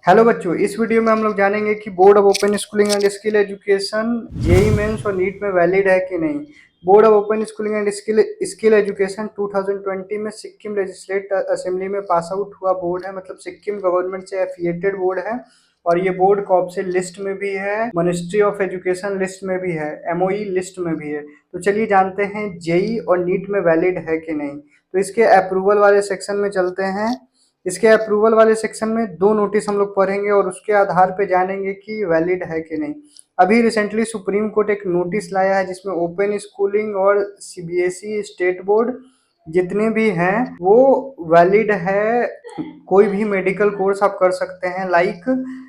Hello बच्चों, इस video में हम लोग जानेंगे कि board of open schooling and skill education JEE mains और नीट में वैलिड है कि नहीं। Board of open schooling and skill education 2020 में सिक्किम लेजिस्लेटिव असेंबली में पास आउट हुआ बोर्ड है, मतलब सिक्किम गवर्नमेंट से एफिलिएटेड बोर्ड है। और ये बोर्ड कॉप से लिस्ट में भी है, मिनिस्ट्री ऑफ एजुकेशन लिस्ट में भी है, एमओई लिस्ट में भी है। तो चलिए जानते हैं जेई और नीट में वैलिड है कि नहीं। तो इसके अप्रूवल वाले सेक्शन में चलते हैं। इसके अप्रूवल वाले सेक्शन में दो नोटिस हम लोग पढ़ेंगे और उसके आधार पे जानेंगे कि वैलिड है कि नहीं। अभी रिसेंटली सुप्रीम कोर्ट एक नोटिस लाया है जिसमें ओपन स्कूलिंग और सीबीएसई स्टेट बोर्ड जितने भी हैं वो वैलिड है। कोई भी मेडिकल कोर्स आप कर सकते हैं, लाइक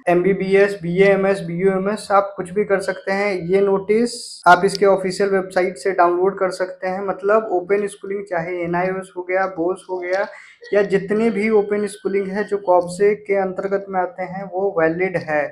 एमबीबीएस, बीएएमएस, बीयूएमएस, आप कुछ भी कर सकते हैं। ये नोटिस आप इसके ऑफिशियल वेबसाइट से डाउनलोड कर सकते हैं। मतलब ओपन स्कूलिंग चाहे एनआईओएस हो गया, बोस हो गया, या जितने भी ओपन स्कूलिंग है जो कॉब्से के अंतर्गत में आते हैं वो वैलिड है।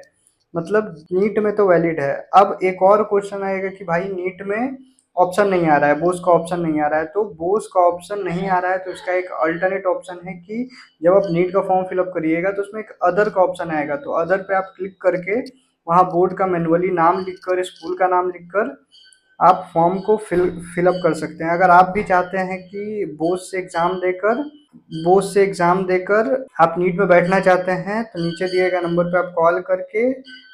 मतलब नीट में तो वैलिड है। अब एक और क्वेश्चन आएगा कि भाई नीट में ऑप्शन नहीं आ रहा है, बोस का ऑप्शन नहीं आ रहा है। तो बोस का ऑप्शन नहीं आ रहा है तो इसका एक अल्टरनेट ऑप्शन है कि जब आप नीट का फॉर्म फिलअप करिएगा तो उसमें एक अदर का ऑप्शन आएगा। तो अदर पे आप क्लिक करके वहाँ बोर्ड का मैनुअली नाम लिखकर, स्कूल का नाम लिखकर आप फॉर्म को फिलअप कर सकते हैं। अगर आप भी चाहते हैं कि बोर्ड से एग्जाम देकर आप नीट में बैठना चाहते हैं तो नीचे दिए गए नंबर पे आप कॉल करके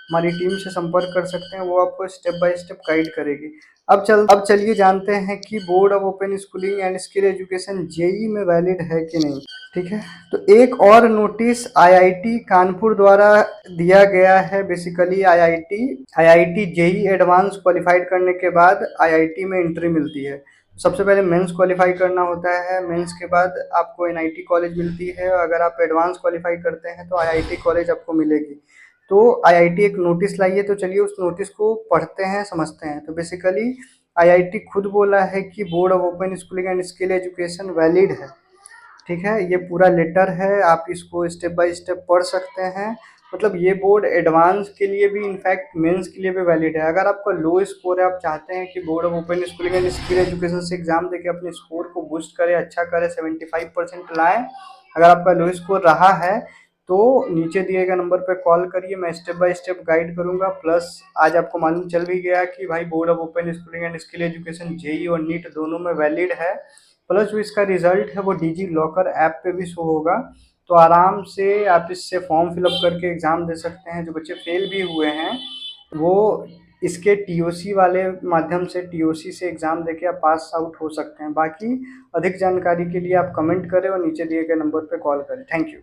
हमारी टीम से संपर्क कर सकते हैं। वो आपको स्टेप बाय स्टेप गाइड करेगी। अब चलिए जानते हैं कि board of open schooling and skill education JEE में वैलिड है कि नहीं। ठीक है, तो एक और नोटिस आईआईटी कानपुर द्वारा दिया गया है। Basically IIT JEE advance qualified करने के बाद आईआईटी में एंट्री मिलती है। सबसे पहले मेंस क्वालिफाई करना होता है, मेंस के बाद आपको एनआईटी कॉलेज मिलती है, और अगर आप एडवांस क्वालिफाई करते हैं तो आईआईटी कॉलेज आपको मिलेगी। तो आईआईटी एक नोटिस लाई है, तो चलिए उस नोटिस को पढ़ते हैं, समझते हैं। तो बेसिकली आईआईटी खुद बोला है कि board of open schooling and skill education valid है। ठीक है, ये पूरा लेटर है, आप इसको स्टेप बाय स्टेप पढ़ सकते हैं। मतलब ये बोर्ड एडवांस के लिए भी, इनफैक्ट मेंस के लिए भी वैलिड है। अगर आपका लो स्कोर है, आप चाहते हैं कि board of open schooling and skill education से एग्जाम देके अपने स्कोर को बूस्ट करें, अच्छा करें, 75% लाएं। अगर आपका लो स्कोर रहा है तो नीचे दिए गए नंबर पर कॉल करिए, मैं स्टेप बाय स्टेप गाइड करूंगा। प्लस आज आपको मालूम चल भी गया कि भाई board of open schooling and skill education JEE और नीट दोनों में वैलिड है। प्लस जो इसका रिजल्ट है वो डिजी लॉकर ऐप पे भी शो होगा। तो आराम से आप इससे फॉर्म फिलअप करके एग्ज़ाम दे सकते हैं। जो बच्चे फेल भी हुए हैं वो इसके टीओसी वाले माध्यम से, टीओसी से एग्ज़ाम देके आप पास आउट हो सकते हैं। बाकी अधिक जानकारी के लिए आप कमेंट करें और नीचे दिए गए नंबर पर कॉल करें। Thank you.